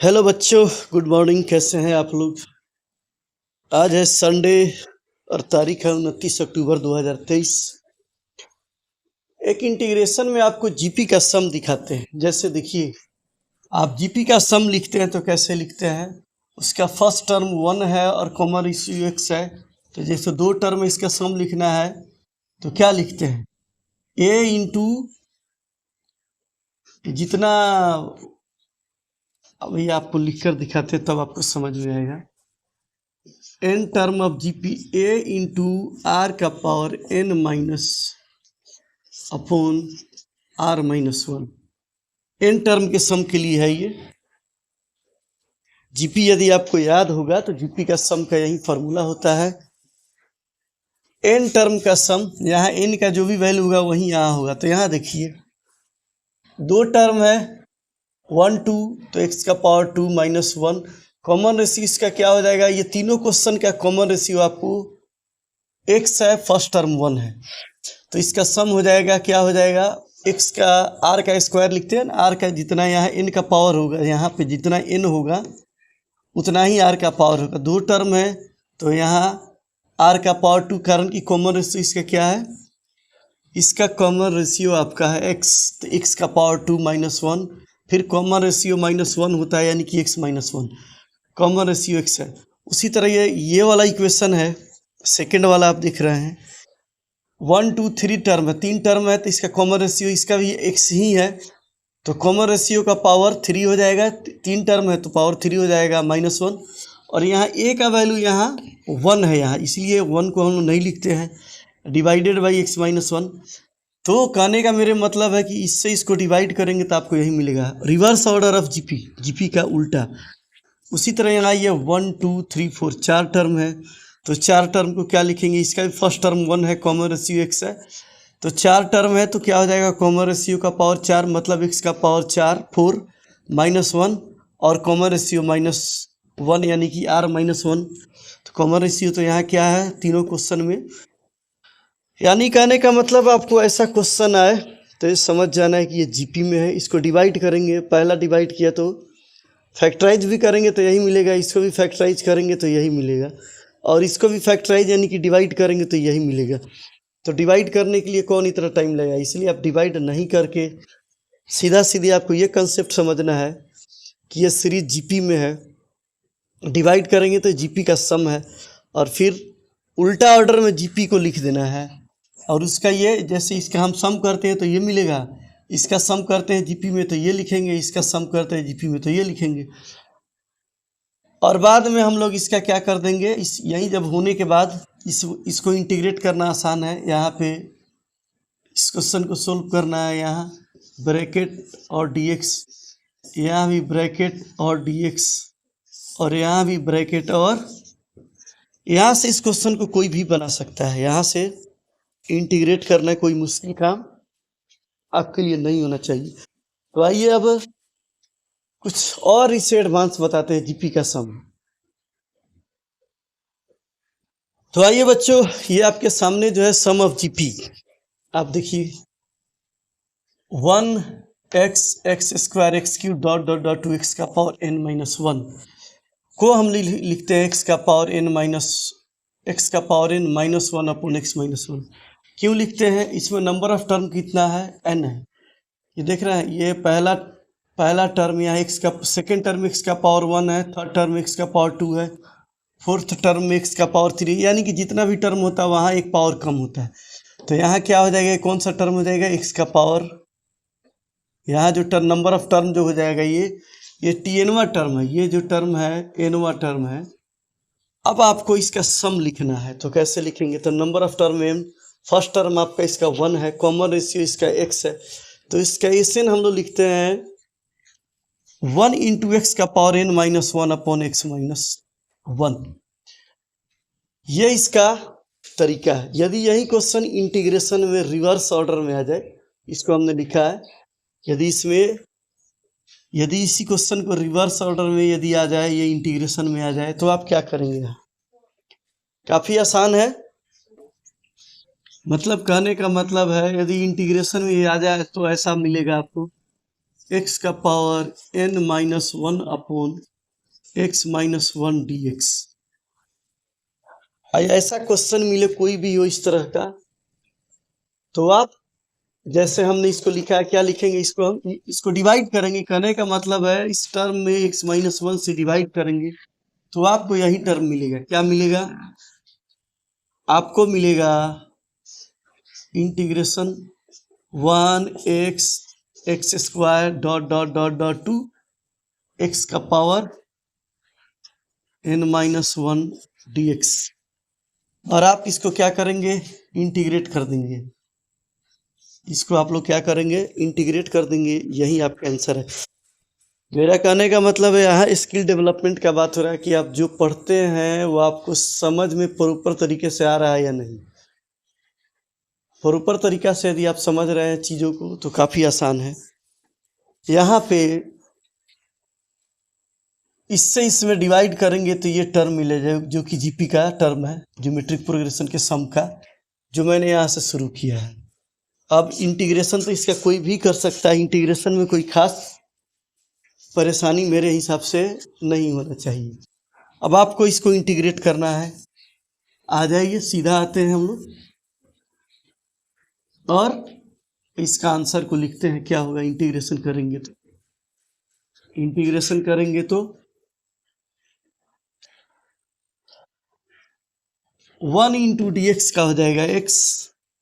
Hello बच्चों, good morning. कैसे हैं आप लोग? आज है संडे और तारीख है 29 अक्टूबर 2023। एक इंटीग्रेशन में आपको जीपी का सम दिखाते हैं। जैसे देखिए, आप जीपी का सम लिखते हैं तो कैसे लिखते हैं? उसका फर्स्ट टर्म 1 है और कॉमन रेशियो x है। तो जैसे दो टर्म इसका सम लिखना है तो क्या लिखते हैं? a इंटू जितना, अभी आपको लिखकर दिखाते हैं तब आपको समझ में आएगा। n term of GP a into r का power n minus upon r minus 1। n term के सम के लिए है ये जीपी। यदि आपको याद होगा तो जीपी का सम का यही फॉर्मूला होता है। n टर्म का सम, यहाँ n का जो भी वैल्यू होगा वही यहाँ होगा। तो यहाँ देखिए, दो टर्म है 1 2, तो x का पावर 2 माइनस 1। कॉमन रेशियो इसका क्या हो जाएगा? ये तीनों क्वेश्चन का कॉमन रेशियो आपको x है, फर्स्ट टर्म 1 है, तो इसका सम हो जाएगा, क्या हो जाएगा? x का r का स्क्वायर लिखते हैं ना, r का जितना यहाँ n का पावर होगा, यहाँ पे जितना n होगा उतना ही r का पावर होगा। दो टर्म है तो यहाँ r का पावर 2, कारण कि कॉमन रेशियो इसका क्या है? इसका कॉमन रेशियो आपका है x, तो x का पावर 2 माइनस 1। फिर कॉमन रेशियो माइनस 1 होता है, यानी कि x minus 1, common ratio x है। उसी तरह ये वाला इक्वेशन है, सेकेंड वाला आप देख रहे हैं। 1 2 3 टर्म है, 3 टर्म है, तो इसका कॉमन रेशियो इसका भी x ही है, तो कॉमन रेशियो का पावर 3 हो जाएगा। 3 टर्म है तो पावर 3 हो जाएगा माइनस 1। और यहाँ a का वैल्यू यहाँ 1 है यहाँ, इसलिए 1 को हम लोग नहीं लिखते हैं, डिवाइडेड बाई x माइनस 1। तो कहने का मेरे मतलब है कि इससे इसको डिवाइड करेंगे तो आपको यही मिलेगा, reverse order of GP, GP का उल्टा। उसी तरह यहाँ ये 1 2 3 4 4 टर्म है, तो 4 टर्म को क्या लिखेंगे? इसका भी फर्स्ट टर्म 1 है, कॉमन रेशियो x है, तो 4 टर्म है तो क्या हो जाएगा? कॉमन रेशियो का पावर 4, मतलब x का पावर 4 4 माइनस 1, और कॉमन रेशियो माइनस 1 यानी कि r माइनस 1। तो कॉमन रेशियो तो यहाँ क्या है तीनों क्वेश्चन में? यानी कहने का मतलब आपको ऐसा क्वेश्चन आए तो ये समझ जाना है कि ये जीपी में है। इसको डिवाइड करेंगे, पहला डिवाइड किया तो फैक्टराइज भी करेंगे तो यही मिलेगा, इसको भी फैक्टराइज करेंगे तो यही मिलेगा, और इसको भी फैक्टराइज यानी कि डिवाइड करेंगे तो यही मिलेगा। तो डिवाइड करने के लिए कौन इतना टाइम लगेगा? इसलिए आप डिवाइड नहीं करके सीधा सीधे आपको ये कंसेप्ट समझना है कि ये सीरीज जीपी में है। डिवाइड करेंगे तो जीपी का सम है, और फिर उल्टा ऑर्डर में जीपी को लिख देना है। और उसका ये, जैसे इसका हम सम करते हैं तो ये मिलेगा, इसका सम करते हैं जीपी में तो ये लिखेंगे, इसका सम करते हैं जीपी में तो ये लिखेंगे। और बाद में हम लोग इसका क्या कर देंगे, इस यही जब होने के बाद इसको इंटीग्रेट करना आसान है। यहाँ पे इस क्वेश्चन को सोल्व करना है, यहाँ ब्रैकेट और dx, यहाँ भी ब्रैकेट और dx, और यहाँ भी ब्रैकेट, और यहाँ से इस क्वेश्चन को कोई भी बना सकता है। यहाँ से इंटीग्रेट करना कोई मुश्किल काम आपके लिए नहीं होना चाहिए। तो आइए अब कुछ और इससे एडवांस बताते हैं जीपी का सम। तो आइए बच्चों, ये आपके सामने जो है सम ऑफ जीपी, आप देखिए 1x x square x cube dot dot dot 2x का पावर n माइनस 1 को हम लिखते हैं x का पावर n माइनस x का power n minus 1 upon x minus 1। क्यों लिखते हैं? इसमें नंबर ऑफ टर्म कितना है? n है। ये देख रहे हैं, ये पहला टर्म यहाँ x का, सेकेंड टर्म x का पावर 1 है, थर्ड टर्म x का पावर 2 है, फोर्थ टर्म x का पावर 3, यानी कि जितना भी टर्म होता है वहाँ एक पावर कम होता है। तो यहाँ क्या हो जाएगा? कौन सा टर्म हो जाएगा? x का पावर, यहाँ जो टर्म, नंबर ऑफ टर्म जो हो जाएगा ये tnवा टर्म है, ये जो टर्म है nवा टर्म है। अब आपको इसका सम लिखना है, तो कैसे लिखेंगे? तो number of term m, first term आपका इसका 1 है, कॉमन रेशियो इसका x है, तो इसका एसन हम लोग लिखते हैं 1 इंटू एक्स का power n minus 1 upon x minus 1। ये इसका तरीका है। यदि यही क्वेश्चन इंटीग्रेशन में रिवर्स ऑर्डर में आ जाए, इसको हमने लिखा है, यदि इसी क्वेश्चन को रिवर्स ऑर्डर में यदि आ जाए, ये इंटीग्रेशन में आ जाए, तो आप क्या करेंगे? काफ़ी आसान है। मतलब कहने का मतलब है, यदि इंटीग्रेशन में आ जाए तो ऐसा मिलेगा आपको एक्स का power n-1 upon x-1 dx। ऐसा क्वेश्चन मिले कोई भी हो इस तरह का, तो आप जैसे हमने इसको लिखा है, क्या लिखेंगे, इसको हम इसको डिवाइड करेंगे। कहने का मतलब है इस टर्म में x-1 से डिवाइड करेंगे तो आपको यही टर्म मिलेगा। क्या मिलेगा? आपको मिलेगा integration 1x dot dot dot dot to x का पावर n-1 dx। और आप इसको क्या करेंगे? इंटीग्रेट कर देंगे। इसको आप लोग क्या करेंगे? इंटीग्रेट कर देंगे। यही आपका आंसर है। मेरा कहने का मतलब है यहाँ स्किल डेवलपमेंट का बात हो रहा है कि आप जो पढ़ते हैं वो आपको समझ में प्रॉपर तरीके से आ रहा है या नहीं। प्रॉपर तरीका से यदि आप समझ रहे हैं चीज़ों को तो काफ़ी आसान है। यहाँ पे इससे इसमें डिवाइड करेंगे तो ये टर्म मिलेगा जो कि जीपी का टर्म है, ज्योमेट्रिक प्रोग्रेशन के सम का, जो मैंने यहाँ से शुरू किया है। अब इंटीग्रेशन तो इसका कोई भी कर सकता है, इंटीग्रेशन में कोई खास परेशानी मेरे हिसाब से नहीं होना चाहिए। अब आपको इसको इंटीग्रेट करना है। आ जाइए, सीधा आते हैं हम लोग और इसका आंसर को लिखते हैं। क्या होगा इंटीग्रेशन करेंगे तो? इंटीग्रेशन करेंगे तो 1 इंटू डी एक्स का हो जाएगा x,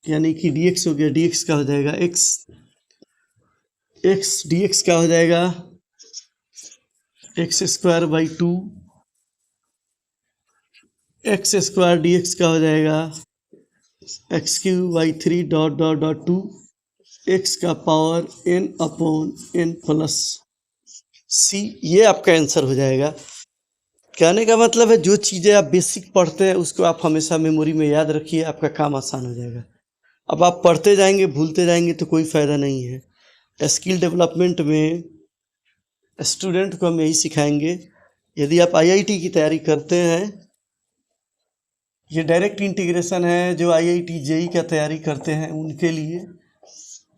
यानी कि dx हो गया, dx का हो जाएगा x, x dx का हो जाएगा x² बाई 2, x² dx का हो जाएगा x³ by 3 dot dot dot 2 x का power n upon n plus c। ये आपका आंसर हो जाएगा। कहने का मतलब है जो चीज़ें आप बेसिक पढ़ते हैं उसको आप हमेशा मेमोरी में याद रखिए, आपका काम आसान हो जाएगा। अब आप पढ़ते जाएंगे भूलते जाएंगे तो कोई फ़ायदा नहीं है। स्किल डेवलपमेंट में स्टूडेंट को हम यही सिखाएंगे। यदि आप आईआईटी की तैयारी करते हैं, ये डायरेक्ट इंटीग्रेशन है, जो आईआईटी जेई का तैयारी करते हैं उनके लिए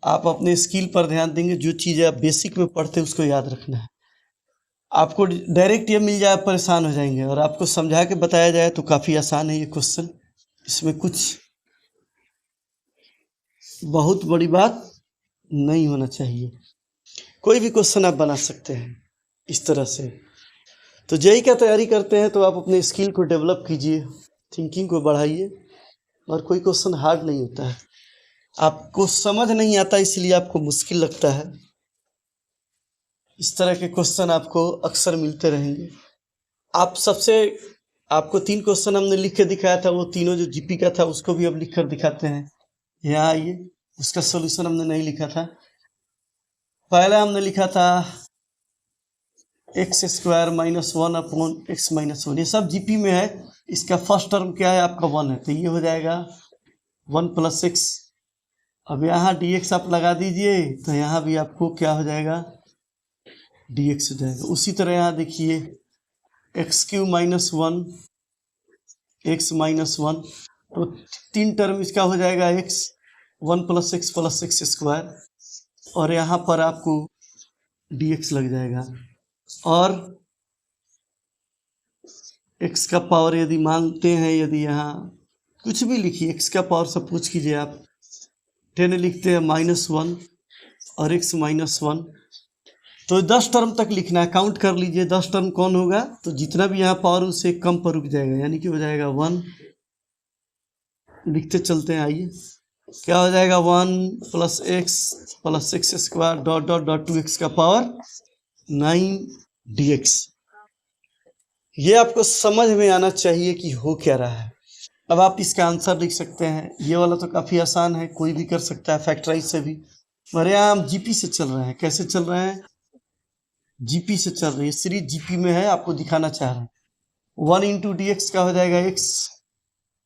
आप अपने स्किल पर ध्यान देंगे। जो चीज़ें आप बेसिक में पढ़ते हैं उसको याद रखना है। आपको डायरेक्ट ये मिल जाए परेशान हो जाएंगे, और आपको समझा के बताया जाए तो काफ़ी आसान है ये क्वेश्चन। इसमें कुछ बहुत बड़ी बात नहीं होना चाहिए। कोई भी क्वेश्चन आप बना सकते हैं इस तरह से। तो जेई का तैयारी करते हैं तो आप अपने स्किल को डेवलप कीजिए, थिंकिंग को बढ़ाइए, और कोई क्वेश्चन हार्ड नहीं होता है। आपको समझ नहीं आता इसलिए आपको मुश्किल लगता है। इस तरह के क्वेश्चन आपको अक्सर मिलते रहेंगे। आपको 3 क्वेश्चन हमने लिख के दिखाया था, वो तीनों जो जीपी का था उसको भी अब लिख कर दिखाते हैं। यहाँ आइए, उसका सॉल्यूशन हमने नहीं लिखा था। पहला हमने लिखा था x² माइनस 1 अपॉन x-1। ये सब जीपी में है। इसका फर्स्ट टर्म क्या है? आपका 1 है, तो ये हो जाएगा 1 प्लस x। अब यहाँ dx आप लगा दीजिए तो यहाँ भी आपको क्या हो जाएगा? dx हो जाएगा। उसी तरह यहाँ देखिए x³ माइनस 1 x-1, तो 3 टर्म इसका हो जाएगा x 1 प्लस x और यहाँ पर आपको dx लग जाएगा। और x का पावर यदि मानते हैं, यदि यहाँ कुछ भी लिखिए, x का पावर सब पूछ कीजिए आप। 10 लिखते हैं -1 और x-1, तो 10 टर्म तक लिखना है। काउंट कर लीजिए 10 टर्म कौन होगा, तो जितना भी यहाँ पावर उससे कम पर रुक जाएगा, यानी कि हो जाएगा 1। लिखते चलते हैं, आइए क्या हो जाएगा? 1 plus x dot dot dot 2x का पावर 9 dx। ये आपको समझ में आना चाहिए कि हो क्या रहा है। अब आप इसका आंसर लिख सकते हैं। ये वाला तो काफ़ी आसान है, कोई भी कर सकता है फैक्टराइज से भी। हमारे यहाँ हम जीपी से चल रहे हैं। कैसे चल रहे हैं? जीपी से चल रही है, सीरीज जीपी में है, आपको दिखाना चाह रहे हैं। 1 इंटू डी एक्स का हो जाएगा x,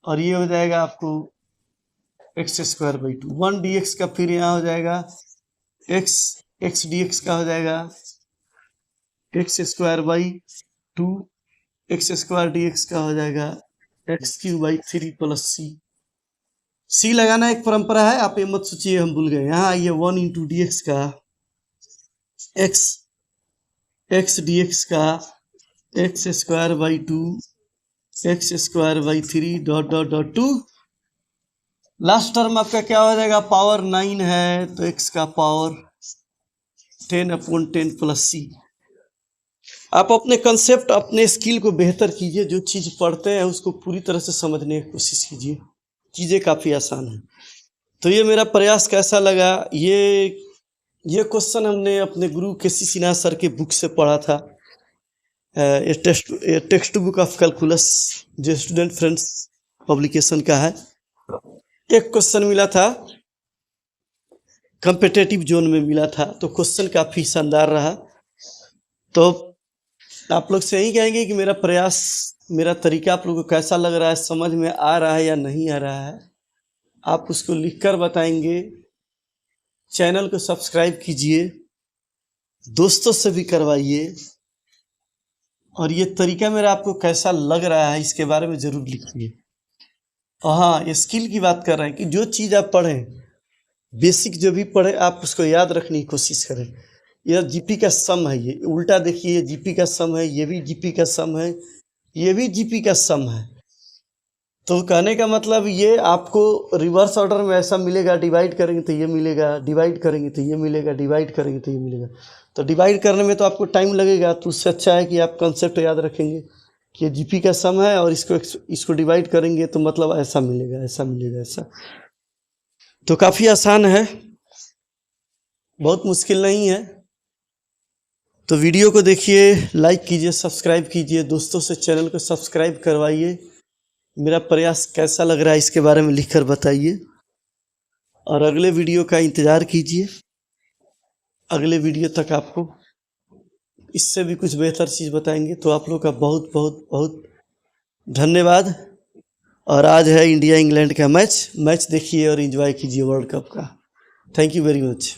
और ये हो जाएगा आपको x² बाई 2। 1 डी एक्स का फिर यहाँ हो जाएगा x डी एक्स का हो जाएगा x² by 2, x² D x का हो जाएगा x³ बाई 3 प्लस c लगाना एक परंपरा है, आप ये मत सोचिए हम भूल गए। यहाँ आइए 1 इंटू डी एक्स का एक्स एक्स डी एक्स का x square by 2 x square by 3 dot dot dot 2। Last term आपका क्या हो जाएगा, पावर 9 है तो एक्स का पावर 10/10 प्लस सी। आप अपने कंसेप्ट, अपने स्किल को बेहतर कीजिए, जो चीज़ पढ़ते हैं उसको पूरी तरह से समझने की कोशिश कीजिए, चीज़ें काफ़ी आसान हैं। तो ये मेरा प्रयास कैसा लगा, ये क्वेश्चन हमने अपने गुरु केसी सिन्हा सर के बुक से पढ़ा था। ये टेक्स्ट बुक ऑफ कैलकुलस जो स्टूडेंट फ्रेंड्स पब्लिकेशन का है। एक क्वेश्चन मिला था, कॉम्पिटिटिव जोन में मिला था, तो क्वेश्चन काफ़ी शानदार रहा। तो आप लोग से यही कहेंगे कि मेरा प्रयास, मेरा तरीका आप लोगों को कैसा लग रहा है, समझ में आ रहा है या नहीं आ रहा है, आप उसको लिखकर बताएंगे। चैनल को सब्सक्राइब कीजिए, दोस्तों से भी करवाइए, और ये तरीका मेरा आपको कैसा लग रहा है इसके बारे में ज़रूर लिखिए। और हाँ, ये स्किल की बात कर रहे हैं कि जो चीज़ आप पढ़ें, बेसिक जो भी पढ़े आप उसको याद रखने की कोशिश करें। यह जीपी का सम है, ये उल्टा देखिए, ये जीपी का सम है, ये भी जीपी का सम है, ये भी जीपी का सम है। तो कहने का मतलब ये आपको रिवर्स ऑर्डर में ऐसा मिलेगा, डिवाइड करेंगे तो ये मिलेगा, डिवाइड करेंगे तो ये मिलेगा, डिवाइड करेंगे तो ये मिलेगा। तो डिवाइड करने में तो आपको टाइम लगेगा, तो उससे अच्छा है कि आप कंसेप्ट याद रखेंगे कि ये जीपी का सम है और इसको डिवाइड करेंगे तो मतलब ऐसा मिलेगा, ऐसा मिलेगा, ऐसा। तो काफ़ी आसान है, बहुत मुश्किल नहीं है। तो वीडियो को देखिए, लाइक कीजिए, सब्सक्राइब कीजिए, दोस्तों से चैनल को सब्सक्राइब करवाइए। मेरा प्रयास कैसा लग रहा है इसके बारे में लिखकर बताइए, और अगले वीडियो का इंतज़ार कीजिए। अगले वीडियो तक आपको इससे भी कुछ बेहतर चीज़ बताएंगे। तो आप लोग का बहुत बहुत बहुत धन्यवाद। और आज है इंडिया इंग्लैंड का मैच देखिए और एंजॉय कीजिए वर्ल्ड कप का। Thank you very much.